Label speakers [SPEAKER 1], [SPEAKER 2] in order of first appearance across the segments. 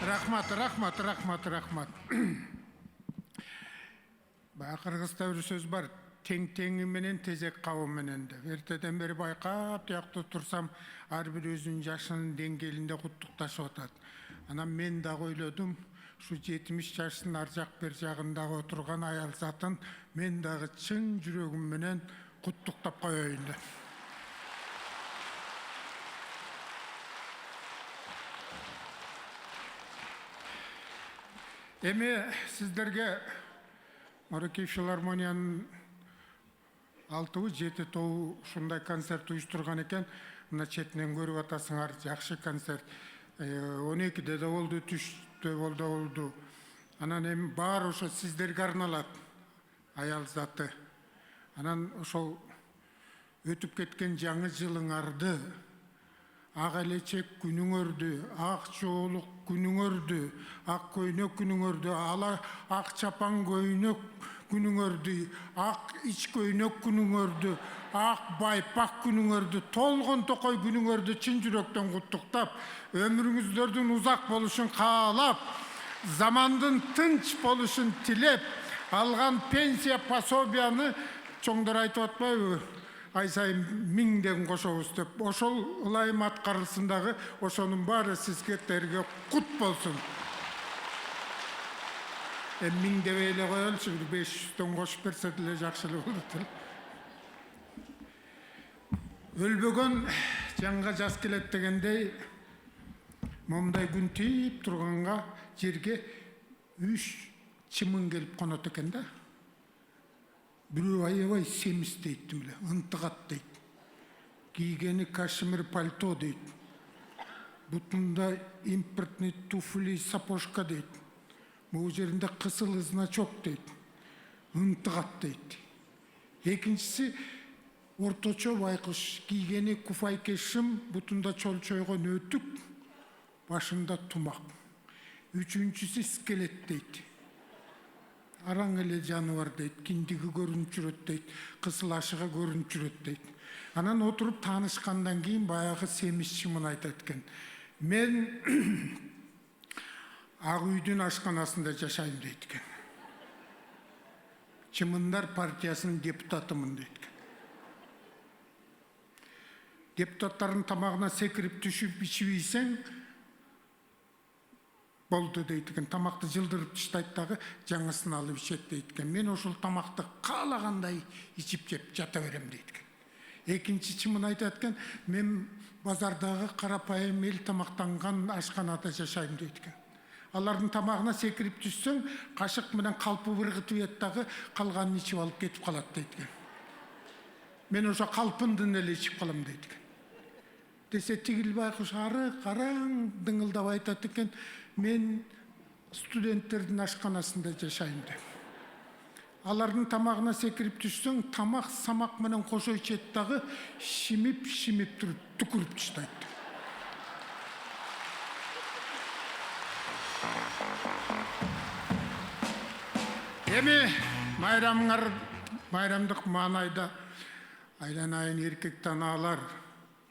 [SPEAKER 1] Рахмат. Кыргызда бир сөз бар. Тең-теңи менен тезек кабы менен деп. Эртеден бери байкап тиякта турсам, ар бир өзүнүн жашынын деңгээлинде куттукташып атат. Анан мен дагы ойлодум, şu 70 жаштын ар жак бер жагындагы отурган аял затын мен дагы чын жүрөгүм менен куттуктап коеюн деп. Эми сиздерге Маракей филармониянын 6-7 тобу ушундай концерт уюштурган экен. Мына четинен көрүп атасыңар, жакшы концерт. 12-де да болду, түштө болду. Анан эми баары ошо сиздерге арналат, аял заты. Анан ошол өтүп кеткен жаңы жылыңарды, ак элечек күнүңөрдү, ак жоолук күнүңөрдү, ак көйнөк күнүңөрдү, ак чапан көйнөк күнүңөрдү, ак ич көйнөк күнүңөрдү, ак байпак күнүңөрдү, толгон токой күнүңөрдү чын жүрөктөн куттуктап, өмүрүңүздөрдүн узак болушун каалап, замандын тынч болушун тилеп, алган пенсия пособияны чоңдор айтып атпайбы? Ай сайын 1000ден кошобуз деп. Ошол ылайым аткарылсын дагы, ошонун баары сиздерге кут болсун. 1000 дебей эле коелучу, 500дөн кошуп берсе деле жакшы эле болот эле. Өлбөгөн жанга жаз келет дегендей, момундай күн тийип турганга жерге 3 чымын келип конот экен да. Бирөө аябай семиз дейт эле, ынтыгат дейт. Кийгени кашмир пальто дейт. Бутунда импортный туфли, сапожка дейт. Бул жеринде кысыл значок дейт. Ынтыгат дейт. Экинчиси орточо байкуш, кийгени куфайке шым, бутунда чолчойгон өтүк, башында тумак. Үчүнчүсү скелет дейт. Араң эле жаныбар дейт, киндиги көрүнүп жүрөт дейт, кысыл ашыга көрүнүп жүрөт дейт. Анан отуруп таанышкандан кийин баягы семиз чымын айтат экен. Мен ак үйдүн ашканасында жашайм дейт экен. Чымындар партиясынын депутатымын дейт экен. Депутаттардын тамагына секирип түшүп ичип ийсең болду дейт экен. Тамакты жылдырып таштайт дагы жаңысын алып ичет дейт экен. Мен ошол тамакты каалагандай ичип жеп жата берем дейт экен. Экинчи чымын айтат экен, мен базардагы карапайым эл тамактанган ашканада жашайм дейт экен. Алардын тамагына секирип түшсөң, кашык менен калпы быргытып ет дагы калганын ичип алып кетип калат дейт экен. Мен ошо калпындын эле ичип калам дейт экен. Десе тигил байкуш ары караң дыңылдап айтат экен, мен студенттердин ашканасында жашайм деп. Алардын тамагына секирип түшсөң, тамак самак менен кошо ичет дагы шимип туруп түкүрүп таштайт. Эми майрамдык маанайда айланайын эркек танаалар,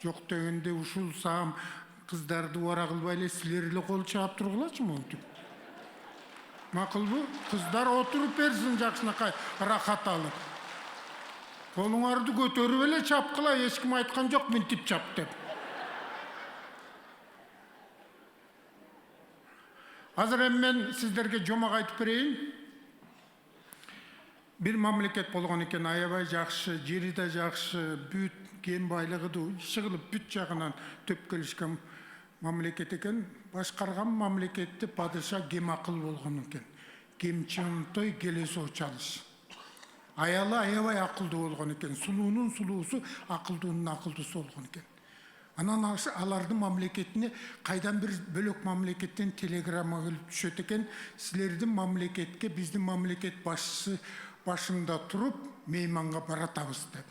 [SPEAKER 1] жок дегенде ушул саам кыздарды убара кылбай эле силер эле кол чаап тургулачы монтип. Макулбу? Кыздар отуруп берсин жакшынакай рахат алып. Колуңарды көтөрүп эле чапкыла, эч ким айткан жок минтип чап деп. Азыр эми мен сиздерге жомок айтып берейин. Бир мамлекет болгон экен, аябай жакшы, жери да жакшы, бүт кен байлыгы да иши кылып бүт жагынан төп келишкен мамлекет экен. Башкарган мамлекетти падыша кем акыл болгон экен. Кемчонтой келесо чалыш. Аялы аябай акылдуу болгон экен. Сулуунун сулуусу, акылдуунун акылдуусу болгон экен. Анан алардын мамлекетине кайдан бир бөлөк мамлекеттен телеграмма келип түшөт экен. Силердин мамлекетке биздин мамлекет башчысы башында туруп мейманга баратабыз деп.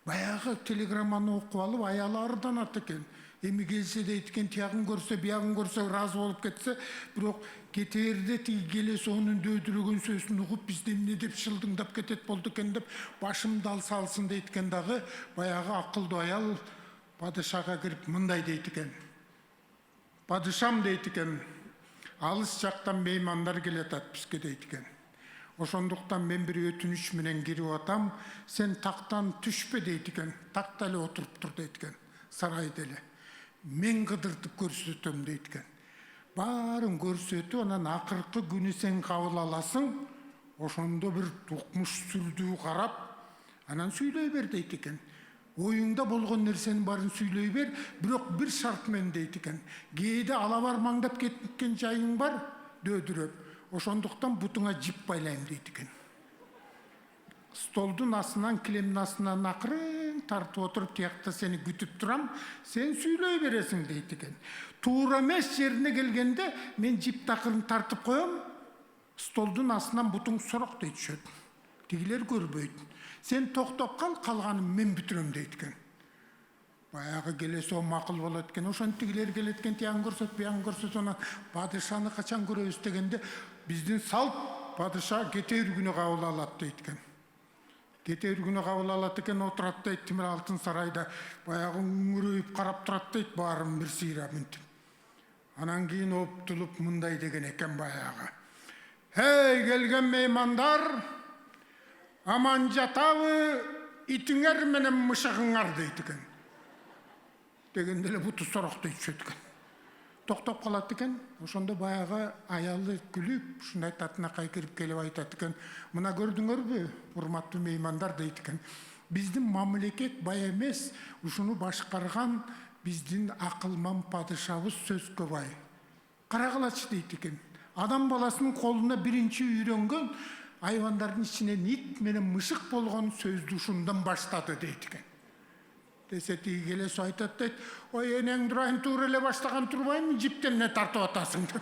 [SPEAKER 1] Баягы телеграмманы окуп алып аялы арданат экен. Эми келсе дейт экен, тиягын көрсө, биягын көрсө разы болуп кетсе, бирок кетерде тиги келесонун дөөдүрөгөн сөзүн угуп бизде эмне деп шылдыңдап кетет болду экен деп башымды алсын дейт экен дагы баягы акылдуу аял падышага кирип мындай дейт экен. Падышам дейт экен, алыс жактан меймандар келатат бизге дейт экен. Ошондуктан мен бир өтүнүч менен кирип атам, сен тактан түшпө дейт экен. Такта эле отуруп тур дейт экен, сарайда эле. Мен кыдыртып көрсөтөм дейт экен. Баарын көрсөтүп, анан акыркы күнү сен кабыл аласың, ошондо бир укмуш сүрдүү карап, анан сүйлөй бер дейт экен. Оюңда болгон нерсенин баарын сүйлөй бер, бирок бир шарт менен дейт экен. Кээде ала бармаңдап кеткен жайың бар, дөөдүрөп. Ошондуктан бутуңа жип байлайм дейт экен. Столдун астынан, килемдин астынан акырын тартып отуруп, тиякта сени күтүп турам, сен сүйлөй бересиң дейт экен. Туура эмес жерине келгенде мен жип такырын тартып коем, столдун астынан бутуң сороктой түшөт. Тигилер көрбөйт. Сен токтоп кал, калганын мен бүтүрөм дейт экен. Баягы келесо макул болот экен. Ошентигилер келет экен, тиян көрсөт, буян көрсөт, анан падышаны качан көрөбүз дегенде, биздин салт падыша кетер күнү кабыл алат дейт экен. Кетер күнү кабыл алат экен, отурат дейт Темир Алтын сарайда, баягы үңүрөйүп карап турат дейт, баарын бир сыйра мынтип. Анан кийин оптулуп мындай деген экен баягы. Эй, келген меймандар, аман жатабы, итиңер менен мышыгыңар дейт экен. Дегенде эле буту сороктой түшөт экен. Токтоп калат экен. Ошондо баягы аялы күлүп, ушундай татынакай кирип келип айтат экен. Мына көрдүңөрбү, урматтуу меймандар дейт экен. Биздин мамлекет бай эмес, ушуну башкарган биздин акылман падышабыз сөзгө бай. Карагылачы дейт экен. Адам баласынын колуна биринчи үйрөнгөн айвандардын ичинен ит менен мышык болгон сөздү ушундан баштады дейт экен. Десе тиги келесо айтат дейт, ой энең дурайын туура эле баштаган турбайбы, жиптен эмне тартып атасың деп.